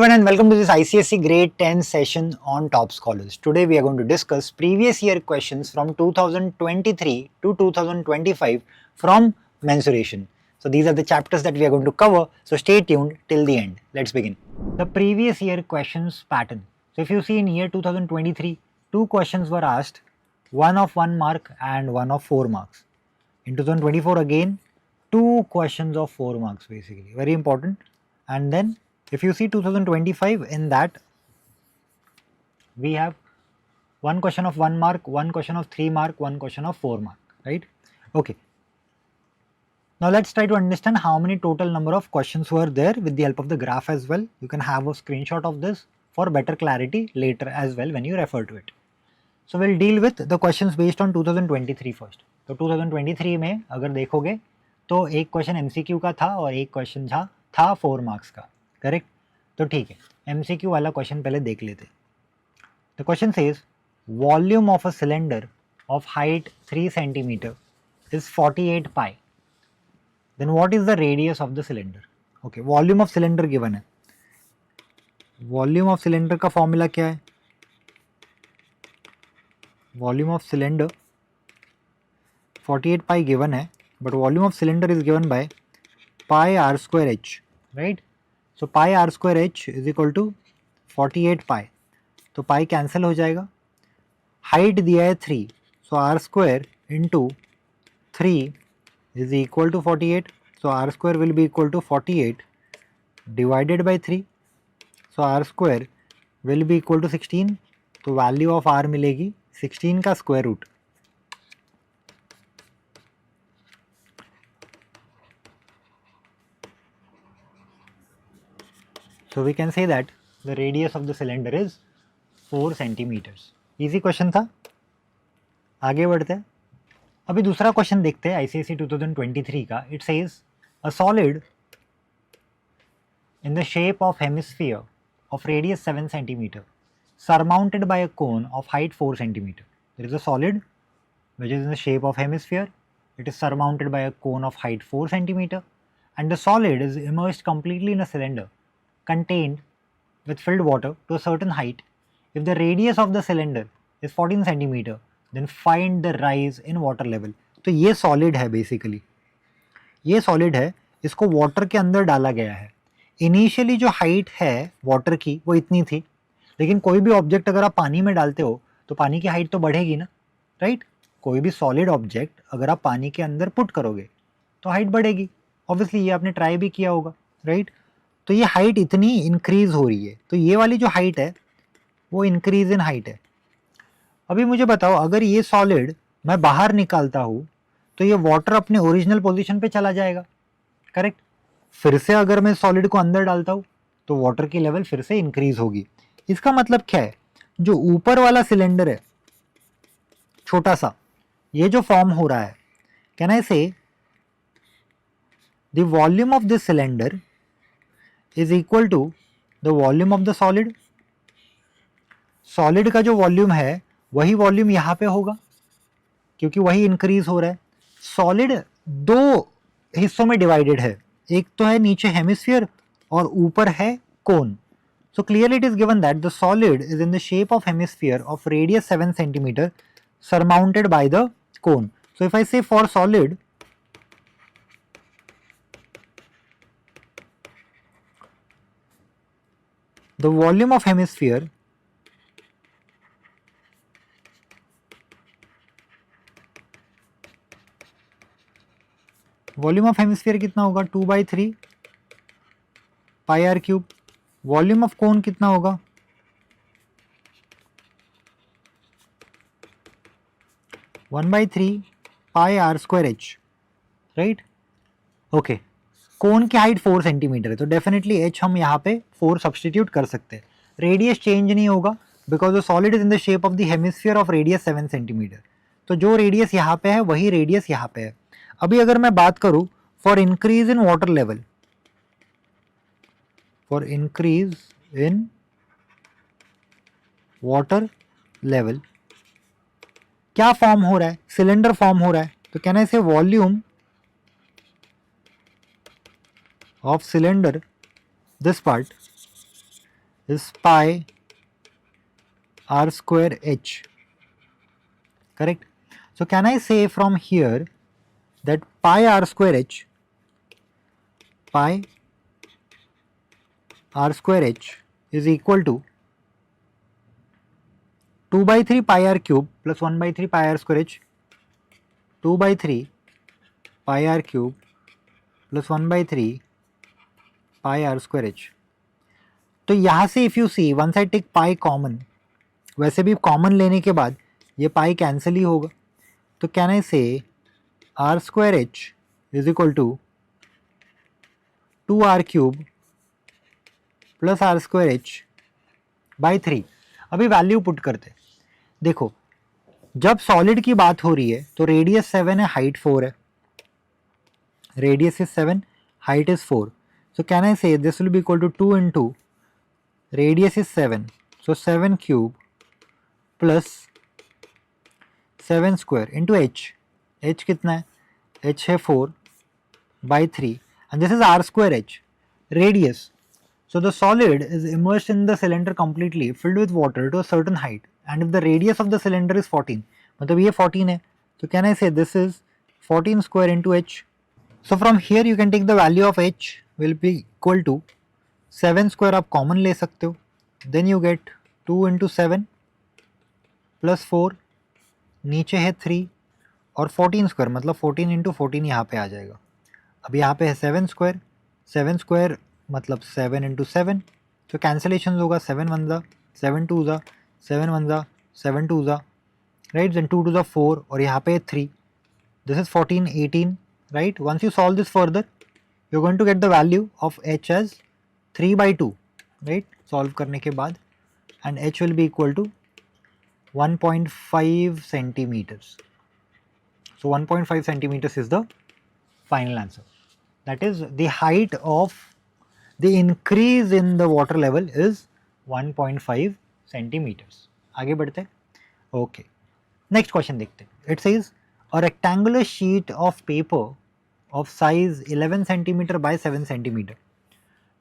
everyone and welcome to this ICSE Grade 10 session on Top Scholars. Today we are going to discuss previous year questions from 2023 to 2025 from mensuration. So these are the chapters that we are going to cover, so stay tuned till the end. Let's begin. The previous year questions pattern. So if you see in year 2023, two questions were asked, one of 1 mark and one of 4 marks. In 2024 again, two questions of 4 marks basically, very important. And then if you see 2025, in that we have one question of 1 mark, one question of 3 mark, one question of 4 mark, right? Okay. Now let's try to understand how many total number of questions were there with the help of the graph as well. You can have a screenshot of this for better clarity later as well when you refer to it. So we'll deal with the questions based on 2023 first. तो 2023 में अगर देखोगे तो एक question MCQ का था और एक क्वेश्चन था 4 मार्क्स का, करेक्ट? तो ठीक है, एमसीक्यू वाला क्वेश्चन पहले देख लेते. The question says volume of a cylinder of height 3 centimeter is 48 pi. Then what is the radius of the cylinder? Okay, volume of cylinder given है. वॉल्यूम ऑफ सिलेंडर का formula क्या है? Volume of cylinder 48 pi given है, but volume of cylinder is given by pi r square h, right? So pi r square h is equal to 48 pi. तो pi cancel हो जाएगा. Height दिया है 3, so r square into 3 is equal to 48. So r square will be equal to 48 divided by 3. So r square will be equal to 16. तो value of r मिलेगी 16 का square root. So we can say that the radius of the cylinder is 4 centimeters. Easy question था. आगे बढ़ते हैं. अभी दूसरा question देखते हैं ICSE 2023 का. It says a solid in the shape of hemisphere of radius 7 centimeter surmounted by a cone of height 4 centimeter. There is a solid which is in the shape of hemisphere. It is surmounted by a cone of height 4 centimeter and the solid is immersed completely in a cylinder contained with filled water to a certain height. If the radius of the cylinder is 14 centimeter, then find the rise in water level. तो ये solid है basically. ये solid है, इसको water के अंदर डाला गया है. Initially जो height है water की वो इतनी थी, लेकिन कोई भी object अगर आप पानी में डालते हो तो पानी की height तो बढ़ेगी ना, right? कोई भी solid object अगर आप पानी के अंदर put करोगे तो height बढ़ेगी. Obviously ये आपने try भी किया होगा, right? तो ये हाइट इतनी इंक्रीज हो रही है, तो ये वाली जो हाइट है वो इंक्रीज इन हाइट है. अभी मुझे बताओ, अगर ये सॉलिड मैं बाहर निकालता हूँ तो ये वाटर अपने ओरिजिनल पोजीशन पे चला जाएगा, करेक्ट? फिर से अगर मैं सॉलिड को अंदर डालता हूँ तो वाटर की लेवल फिर से इंक्रीज होगी. इसका मतलब क्या है? जो ऊपर वाला सिलेंडर है छोटा सा, ये जो फॉर्म हो रहा है, कैन आई से the volume of this cylinder is equal to the volume of the solid. Solid का जो वॉल्यूम है वही वॉल्यूम यहाँ पे होगा क्योंकि वही इंक्रीज हो रहा है. सॉलिड दो हिस्सों में डिवाइडेड है, एक तो है नीचे हेमिस्फीयर और ऊपर है cone. So clearly it is given that the solid is in the shape of hemisphere of radius 7 centimetre surmounted by the cone. So if I say for solid, the volume of hemisphere कितना होगा? 2/3 pi r cube. Volume of cone कितना होगा? 1/3 pi r square h, right? Okay, cone की height 4 centimetre है तो definitely H हम यहाँ पे 4 सब्सटीट्यूट कर सकते हैं. रेडियस चेंज नहीं होगा because the solid is in the shape of the hemisphere of radius 7 centimetre. तो जो रेडियस यहाँ पे है वही रेडियस यहाँ पे है. अभी अगर मैं बात करूँ for increase in water level, for increase in water level क्या फॉर्म हो रहा है? सिलेंडर फॉर्म हो रहा है. तो कैन आई से volume of cylinder, this part is pi r square h. Correct? So can I say from here that pi r square h is equal to 2 by 3 pi r cube plus 1 by 3 pi r square h, 2 by 3 pi r cube plus 1 by 3 pi r square h. तो यहाँ से if you see one side take pi common, वैसे भी common लेने के बाद ये pi cancel ही होगा, तो can I say r square h is equal to 2r cube plus r square h by 3. अभी वैल्यू पुट करते. देखो जब सॉलिड की बात हो रही है तो रेडियस 7 है, हाइट 4 है. Radius is 7, height is 4. So can I say this will be equal to 2 into radius is 7, so 7 cube plus 7 square into h. h कितना है? h है 4 by 3 and this is r square h. Radius. So the solid is immersed in the cylinder completely filled with water to a certain height, and if the radius of the cylinder is 14, मतलब ये 14 है, so can I say this is 14 square into h. So from here you can take the value of h will be equal to 7 square आप common ले सकते हो, then you get 2 into 7 plus 4, नीचे है 3 और 14 स्क्वायर मतलब 14 into 14 यहाँ पे आ जाएगा. अब यहाँ पे है 7 स्क्वायर, 7 स्क्वायर मतलब 7 into 7, तो कैंसिलेशन होगा 7 1 ज़ा 7 2 ज़ा 7 1 ज़ा 7 2 ज़ा, राइट, then 2 2 ज़ा 4 और यहाँ पे 3. This is 14 18, right? Once you solve this further you're going to get the value of h as 3 by 2, right? Solve करने के बाद, and h will be equal to 1.5 centimeters. So 1.5 centimeters is the final answer. That is the height of the increase in the water level is 1.5 centimeters. आगे बढ़ते. Okay. Next question देखते. It says a rectangular sheet of paper of size 11 centimeter by 7 centimeter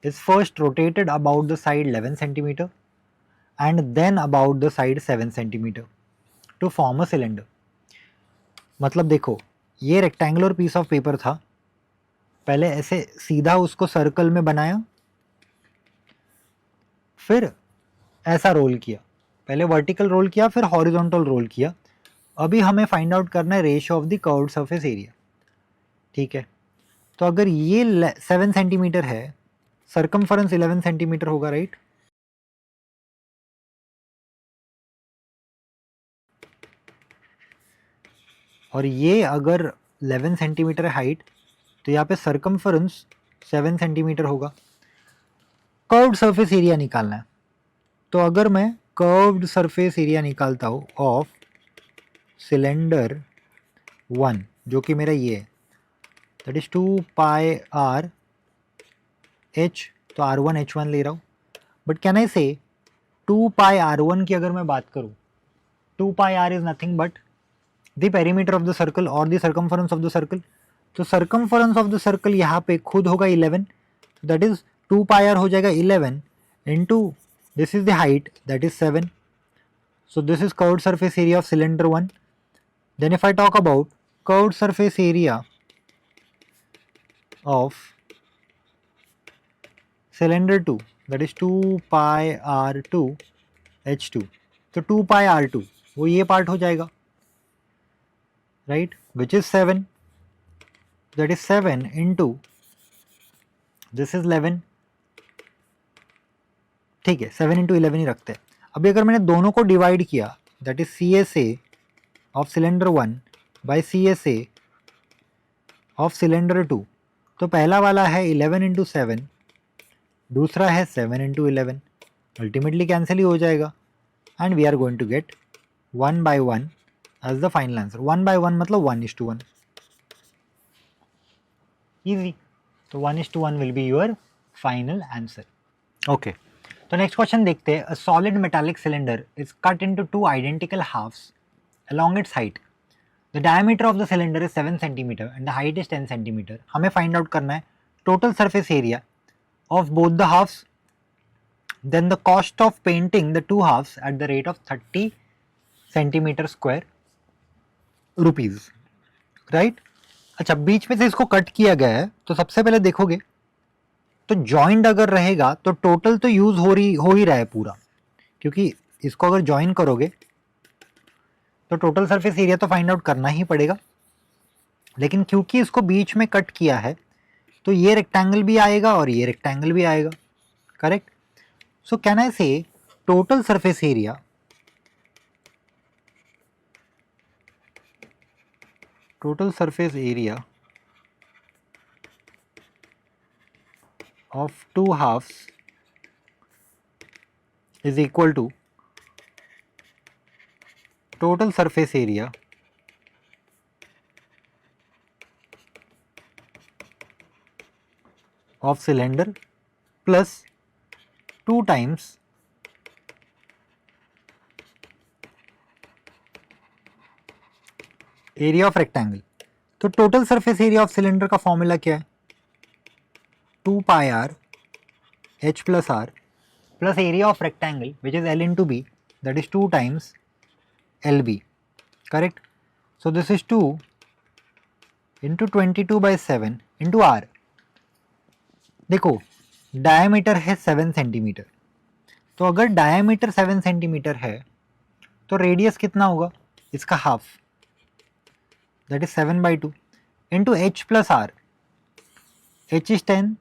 is first rotated about the side 11 centimeter and then about the side 7 centimeter to form a cylinder. मतलब देखो ये rectangular piece of paper था, पहले ऐसे सीधा उसको circle में बनाया, फिर ऐसा रोल किया, पहले वर्टिकल रोल किया फिर हॉरिजॉन्टल रोल किया. अभी हमें फाइंड आउट करना है ratio of the curved surface area. ठीक है, तो अगर ये 7 सेंटीमीटर है, सर्कमफरेंस 11 सेंटीमीटर होगा, राइट? और ये अगर 11 सेंटीमीटर है हाइट, तो यहाँ पे सर्कमफरेंस 7 सेंटीमीटर होगा. कर्व्ड सरफेस एरिया निकालना है, तो अगर मैं कर्व्ड सरफेस एरिया निकालता हूँ ऑफ सिलेंडर 1 जो कि मेरा ये है, that is 2 pi R H, तो R1 H1 ले रहा हूँ. बट कैन आई से 2 पाई R1 की अगर मैं बात करूँ, 2 pi R is nothing but the perimeter of the circle और the circumference of the circle. तो सर्कमफरेंस ऑफ द सर्कल यहाँ पे खुद होगा 11, दैट इज 2 पाई R हो जाएगा 11 into this is the height that is 7. So this is curved surface area of cylinder 1. Then if I talk about curved surface area of cylinder 2, that is 2 pi r2 h2, तो 2 pi r2 वो ये part हो जाएगा, right, which is 7, that is 7 into this is 11. ठीक है, 7 into 11 ही रखते हैं. अभी अगर मैंने दोनों को डिवाइड किया, that is CSA of cylinder 1 by CSA of cylinder 2, तो पहला वाला है 11 into 7, दूसरा है 7 into 11, अल्टीमेटली कैंसिल ही हो जाएगा, and we are going to get 1 by 1 as the final answer. 1 by 1 मतलब 1:1, इजी. तो 1:1 will be your final answer. Okay, तो नेक्स्ट क्वेश्चन देखते हैं. A solid metallic cylinder is cut into 2 identical halves along its height. The diameter of the cylinder is 7 centimeter and the height is 10 centimeter. हमें find out करना है total surface area of both the halves then the cost of painting the two halves at the rate of 30 centimeter square rupees, right? अच्छा, बीच में से इसको cut किया गया है, तो सबसे पहले देखोगे तो जॉइंट अगर रहेगा तो टोटल तो यूज हो ही रहा है पूरा, क्योंकि इसको अगर ज्वाइन करोगे तो टोटल सरफेस एरिया तो फाइंड आउट करना ही पड़ेगा, लेकिन क्योंकि इसको बीच में कट किया है तो ये रेक्टेंगल भी आएगा और ये रेक्टेंगल भी आएगा, करेक्ट? सो कैन आई से total surface area of two halves is equal to total surface area of cylinder plus 2 times area of rectangle. तो total surface area of cylinder का फॉर्मूला क्या है? 2 pi r h plus r plus area of rectangle which is L into B, that is 2 times LB, correct? So this is 2 into 22 by 7 into r. देखो diameter है 7 centimetre, तो अगर diameter 7 centimetre है तो radius कितना होगा इसका half, that is 7 by 2 into h plus r. h is 10,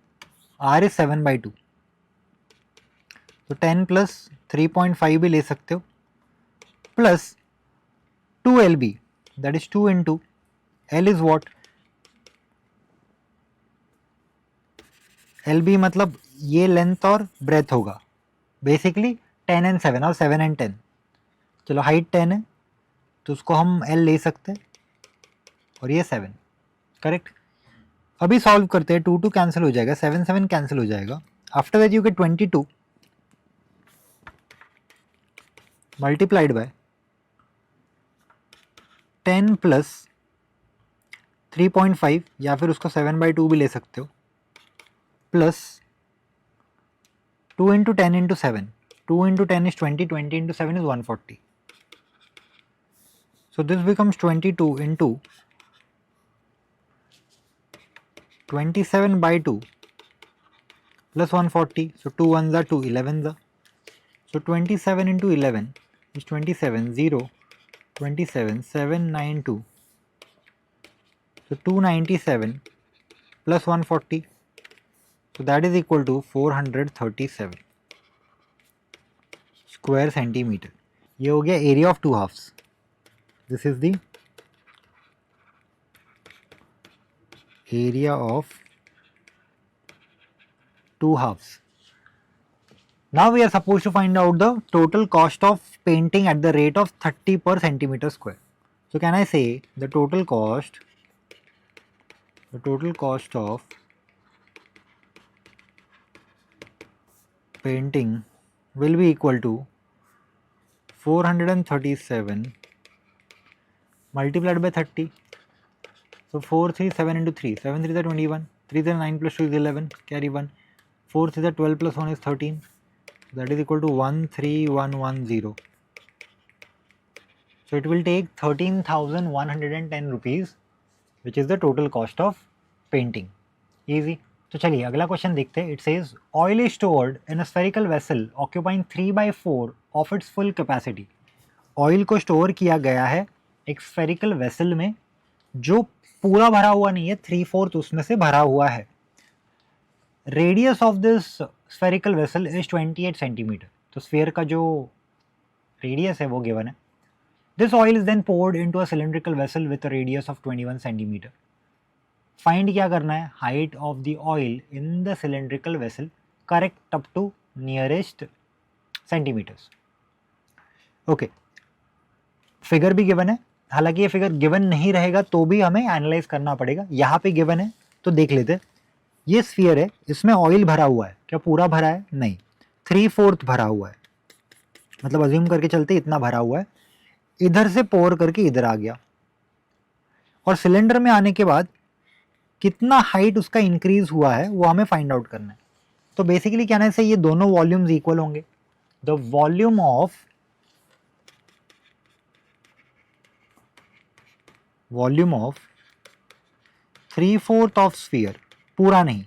r is 7 by 2, तो 10 plus 3.5 भी ले सकते हो, plus 2 lb, that is 2 into l is what? lb मतलब ये लेंथ और ब्रेथ होगा, बेसिकली 10 and 7 और 7 and 10. चलो हाइट 10 है तो उसको हम l ले सकते हैं और ये 7, करेक्ट? अभी सॉल्व करते हैं, 2 2 कैंसिल हो जाएगा, 7 7 कैंसिल हो जाएगा. After that you get 22 multiplied by 10 plus 3.5 या फिर उसको 7 by 2 भी ले सकते हो, plus 2 into 10 into 7. 2 into 10 is 20, 20 into 7 is 140. So this becomes 22 into 27 by 2 plus 140. So 2 ones are 2, 11s are. So 27 into 11 is 27, 0, 27, 792. So 297 plus 140. So that is equal to 437 square centimeter. ये हो गया area of two halves. This is the area of two halves. Now we are supposed to find out the total cost of painting at the rate of 30 per centimeter square. So can I say the total cost of painting will be equal to 437 multiplied by 30. So 4 3 7 into 3, 7 3 is 21, 3 is 9 plus 2 is 11, carry 1, 4 3 is 12 plus 1 is 13, that is equal to 13110. So it will take 13,110 rupees, which is the total cost of painting. Easy. तो चलिए अगला question देखते हैं. It says oil is stored in a spherical vessel occupying 3/4 of its full capacity. Oil को store किया गया है एक स्फेरिकल वेसल में जो पूरा भरा हुआ नहीं है, 3/4 उसमें से भरा हुआ है. Radius of this spherical vessel is 28 centimeter. तो स्फेयर का जो रेडियस है वो गिवन है. This oil is then poured into a cylindrical vessel with a radius of 21 centimeter. Find क्या करना है? Height of the oil in the cylindrical vessel correct up to nearest centimeters. Okay, figure भी given है. हालांकि ये figure given नहीं रहेगा तो भी हमें एनालाइज करना पड़ेगा. यहाँ पे गिवन है तो देख लेते. ये स्फीयर है, इसमें ऑयल भरा हुआ है. क्या पूरा भरा है? नहीं, 3/4 भरा हुआ है. मतलब अज्यूम करके चलते इतना भरा हुआ है. इधर से पोर करके इधर आ गया और सिलेंडर में आने के बाद कितना हाइट उसका इंक्रीज हुआ है वो हमें फाइंड आउट करना है. तो बेसिकली कहने से ये दोनों वॉल्यूम्स इक्वल होंगे. The volume of 3/4 of sphere, पूरा नहीं,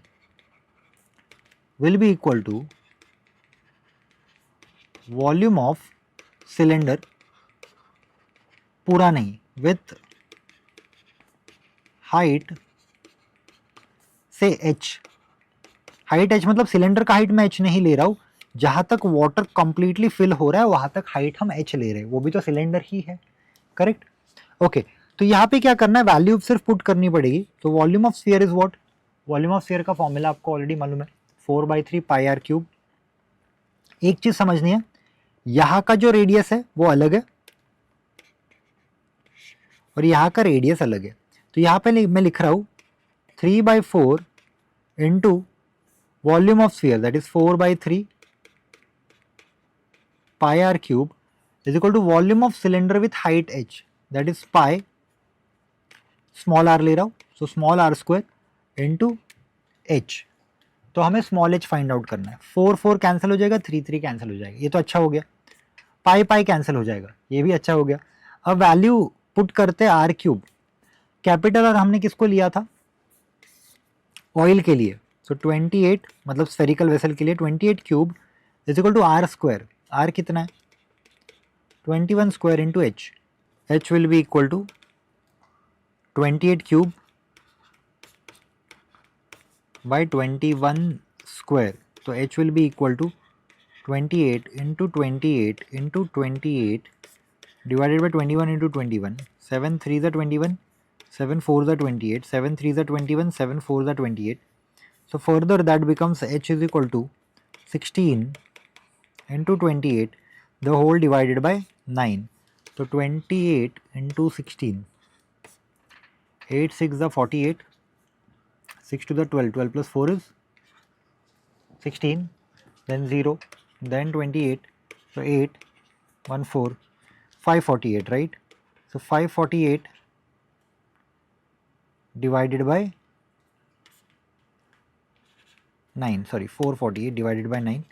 will be equal to volume of cylinder, पूरा नहीं, विथ हाइट से h. हाइट h मतलब सिलेंडर का हाइट मैं h नहीं ले रहा हूं, जहां तक वाटर कंप्लीटली फिल हो रहा है वहां तक हाइट हम h ले रहे हैं, वो भी तो सिलेंडर ही है. करेक्ट. ओके, तो यहाँ पे क्या करना है, वैल्यू सिर्फ पुट करनी पड़ेगी. तो volume of sphere is what, volume of sphere का फॉर्मूला आपको ऑलरेडी मालूम है, 4/3 पाई आर क्यूब. एक चीज समझनी है, यहाँ का जो रेडियस है वो अलग है और यहाँ का रेडियस अलग है. तो यहाँ पे मैं लिख रहा हूँ 3/4 into volume of sphere that is 4/3 pi r cube is equal to volume of cylinder with height h that is pi, small r ले रहा हूँ, so small r square into h. तो हमें स्मॉल h फाइंड आउट करना है. 4 cancel हो जाएगा, 3 cancel हो जाएगा, ये तो अच्छा हो गया. पाई कैंसिल हो जाएगा, ये भी अच्छा हो गया. अब वैल्यू पुट करते हैं आर क्यूब. कैपिटल आर हमने किसको लिया था, ऑयल के लिए. सो 28 मतलब स्फेरिकल वेसल के लिए 28 cube is equal to r square. R कितना है, 21 square into h. H will be equal to 28 cube by 21 square. तो h will be equal to 28 into 28 into 28 divided by 21 into 21. 7 3s are 21, 7 4s are 28, 7 3s are 21, 7 4s are 28. So further that becomes h is equal to 16 into 28, the whole divided by 9. So 28 into 16, 8 6 are 48, 6 to the 12, 12 plus 4 is 16, then 0, then 28, so 8, 1 4, 548, right? So 548 divided by 9, sorry 448 divided by 9,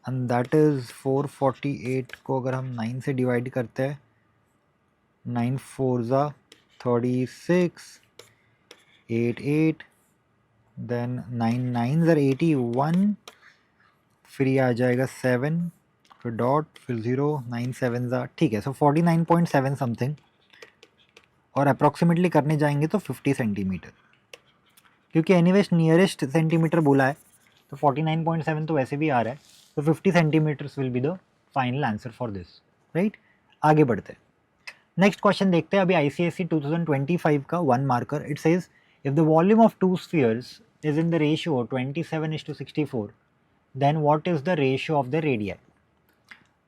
and that is 448 को अगर हम 9 से divide करते हैं, 9 4s are 36, 8 8, then 9 9s are 81, फिर ये आ जाएगा 7, फिर डॉट, फिर 0, 9 7s are, ठीक है. सो 49.7 समथिंग, और अप्रॉक्सीमेटली करने जाएंगे तो 50 सेंटीमीटर, क्योंकि एनीवेज नियरेस्ट सेंटीमीटर बोला है, तो 49.7 तो वैसे भी आ रहा है. तो 50 centimeters will be the final answer for this, right. आगे बढ़ते हैं, नेक्स्ट क्वेश्चन देखते हैं. अभी ICSE 2025 का 1 marker. It says if the volume of two spheres is in the ratio 27:64, then what is the ratio of the radii.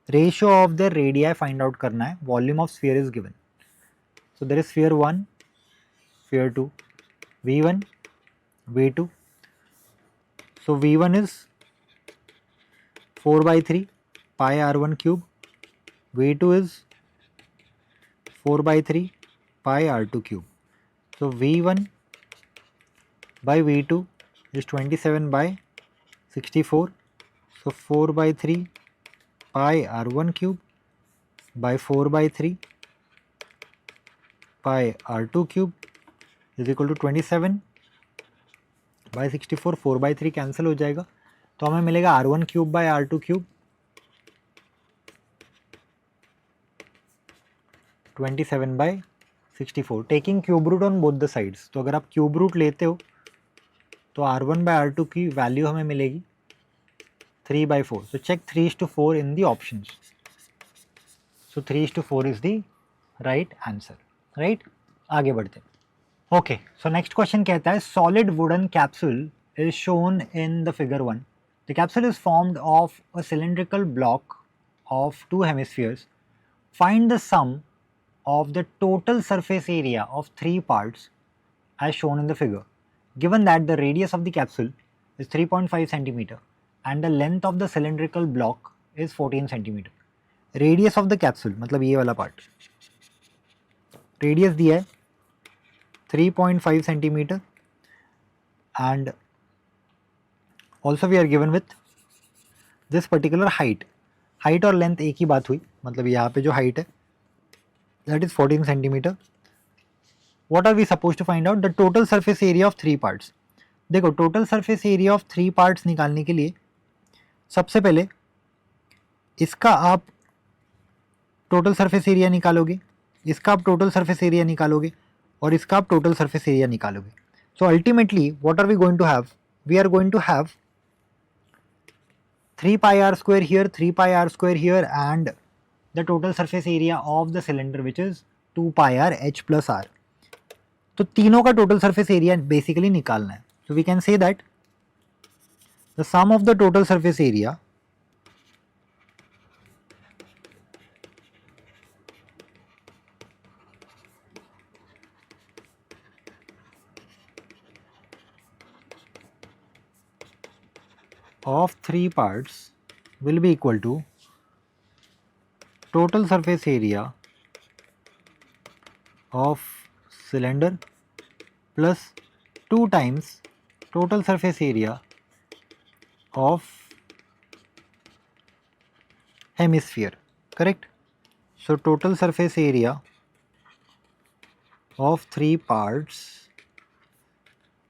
Ratio of the radii find out करना है. Volume of sphere is given. So there is sphere 1, sphere 2, V1, V2. So V1 is 4/3 pi R1 cube, V2 is 4/3 pi R2 cube. So V1 by V2 is 27/64. So 4/3 pi R1 cube by 4/3 pi R2 cube is equal to 27/64. 4/3 cancel हो जाएगा, तो हमें मिलेगा R1 cube by R2 cube 27/64. Taking cube root on both the sides. तो अगर आप cube root लेते हो तो R1/R2 की वैल्यू हमें मिलेगी 3/4. So check 3:4 in the options. So 3:4 is the right answer, right. आगे बढ़ते हैं. ओके, सो नेक्स्ट क्वेश्चन कहता है solid wooden capsule is shown in the figure 1. The capsule is formed of a cylindrical block of 2 hemispheres. Find the sum of the total surface area of 3 parts as shown in the figure, given that the radius of the capsule is 3.5 centimeter and the length of the cylindrical block is 14 centimeter. Radius of the capsule मतलब ये वाला part, radius दिया है 3.5 centimeter and also we are given with this particular height. Height और length एक ही बात हुई, मतलब यहाँ पे जो हाइट है that is 14 centimetre. What are we supposed to find out? The total surface area of three parts. देखो total surface area of three parts निकालने के लिए सबसे पहले इसका आप टोटल सरफेस एरिया निकालोगे, इसका आप टोटल सरफेस एरिया निकालोगे और इसका आप टोटल सरफेस एरिया निकालोगे. So ultimately what are we going to have? We are going to have 3 pi r square here, 3 pi r square here, and the total surface area of the cylinder which is 2 pi r h plus r. तो तीनों का total surface area basically निकालना है. So we can say that the sum of the total surface area of three parts will be equal to total surface area of cylinder plus 2 times total surface area of hemisphere, correct? So total surface area of three parts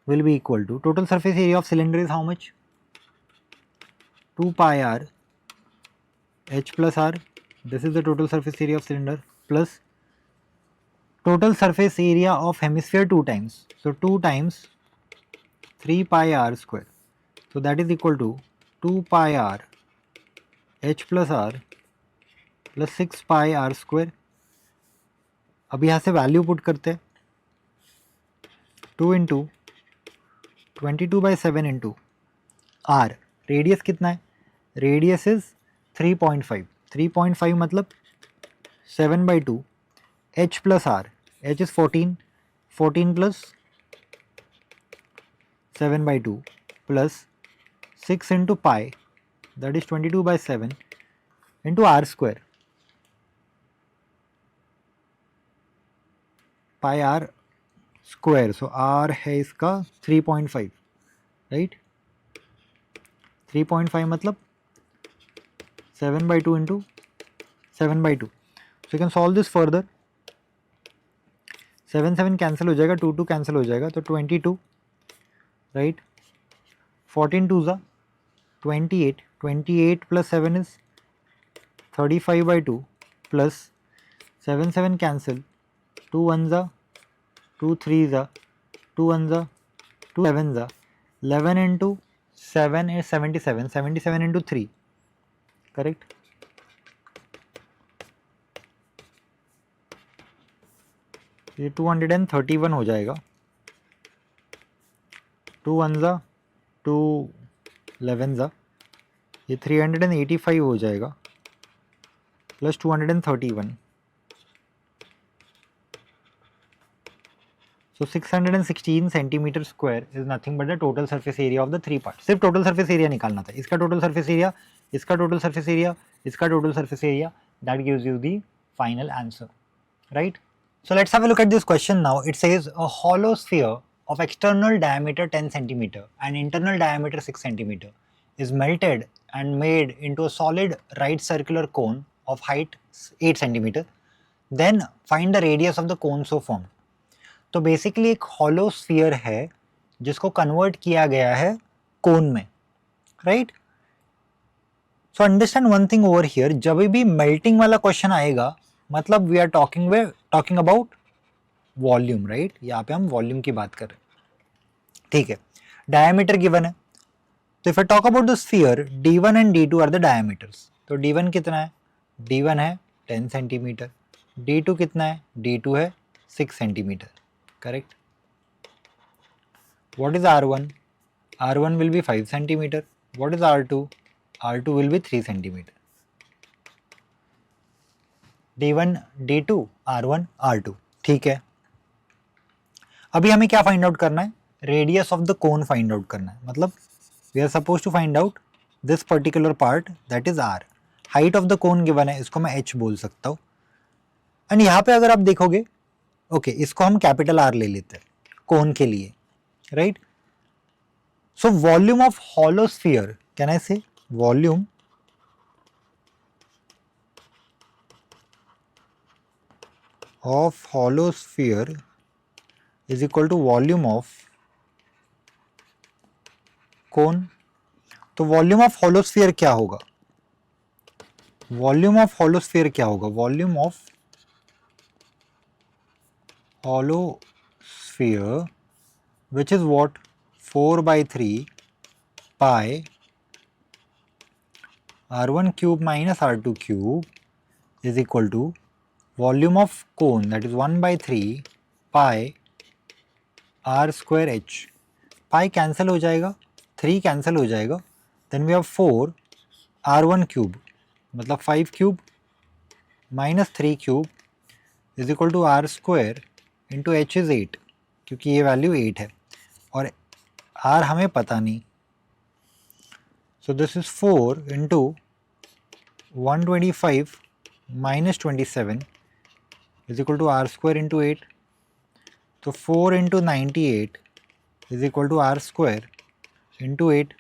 will be equal to, total surface area of cylinder is how much? 2 pi r h plus r, this is the total surface area of cylinder, plus total surface area of hemisphere 2 times, so 2 times 3 pi r square, so that is equal to 2 pi r h plus r plus 6 pi r square. अब यहाँ से value put करते हैं, 2 into 22/7 into r. Radius कितना है? Radius is 3.5. 3.5 मतलब 7/2 h plus r. h is 14. 14 plus 7/2 plus 6 into pi, that is 22/7 into r square. pi r square, so r है इसका 3.5, right? 3.5 मतलब 7/2 into 7/2. So you can solve this further. 7 7 cancel हो जाएगा, 2 2 cancel हो जाएगा, तो 22, right? 14 2 ज़ा 28. 28 plus 7 is 35/2 plus 7 7 cancel, 2 1 ज़ा 2 3 ज़ा 2 1 ज़ा 2 11 ज़ा 11 into 7 is 77. 77 into 3, correct? ये 231 हो जाएगा. 2 1 ज़ा 2 11 ज़ा, ये 385 हो जाएगा plus 231. So 616 centimetre square is nothing but the total surface area of the three part. सिर्फ टोटल सरफेस एरिया निकालना था. इसका टोटल सरफेस एरिया, इसका टोटल सरफेस एरिया, इसका total surface area, that gives you the final answer, right? So let's have a look at this question now. It says a hollow sphere of external diameter 10 centimeter and internal diameter 6 centimeter is melted and made into a solid right circular cone of height 8 centimeter. Then find the radius of the cone so formed. तो basically एक hollow sphere है जिसको convert किया गया है cone में, right? So understand one thing over here, जब भी मेल्टिंग वाला क्वेश्चन आएगा मतलब we are talking about volume, right? यहाँ पे हम वॉल्यूम की बात कर रहे हैं, ठीक है? डायमीटर गिवन है, तो if I talk about the sphere, d1 and d2 are the diameters. तो d1 कितना है? d1 है 10 सेंटीमीटर. d2 कितना है? d2 है 6 centimetre, correct? What is R1? R1 will be 5 centimeter. What is R2? R2 will be 3 centimeter. D1, D2, R1, R2. ठीक है. अभी हमें क्या फाइंड आउट करना है? Radius of the cone find out करना है. मतलब we are suppose to find out this particular part that is R. Height of the cone given है, इसको मैं H बोल सकता हूँ. एंड यहाँ पे अगर आप देखोगे, ओके, इसको हम कैपिटल R ले लेते हैं कोन के लिए, right? So volume of hollow sphere, can I say volume of hollow sphere is equal to volume of cone. तो वॉल्यूम ऑफ hollow sphere क्या होगा? वॉल्यूम ऑफ hollow sphere क्या होगा? Volume of hollow sphere, which is what? 4/3 pi r1 cube minus r2 cube is equal to volume of cone, that is 1/3 pi r square h. pi cancel हो जाएगा, 3 cancel हो जाएगा, then we have 4 r1 cube मतलब 5 cube minus 3 cube is equal to r square into h is 8, क्योंकि ये value 8 है और r हमें पता नहीं. So this is 4 into 125 minus 27 is equal to r square into 8. So 4 into 98 is equal to r square into 8.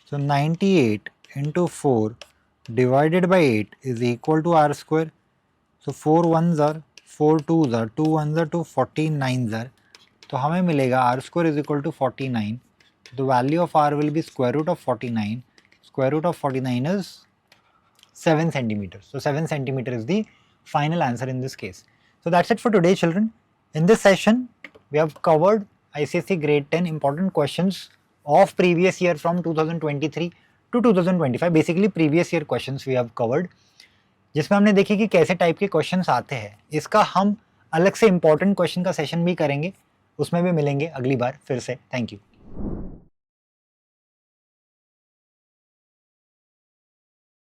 So 98 into 4 divided by 8 is equal to r square. So 4 ones are 4 twos are 2 ones are 2 49s are. तो हमें मिलेगा r square is equal to 49. The value of r will be square root of 49. Square root of 49 is 7 centimeters. So 7 centimeter is the final answer in this case. So that's it for today, children. In this session, we have covered ICSE grade 10 important questions of previous year from 2023 to 2025. Basically previous year questions we have covered, जिसमें हमने देखे कि कैसे type के questions आते हैं. इसका हम अलग से इंपॉर्टेंट क्वेश्चन का सेशन भी करेंगे, उसमें भी मिलेंगे अगली बार फिर से. Thank you.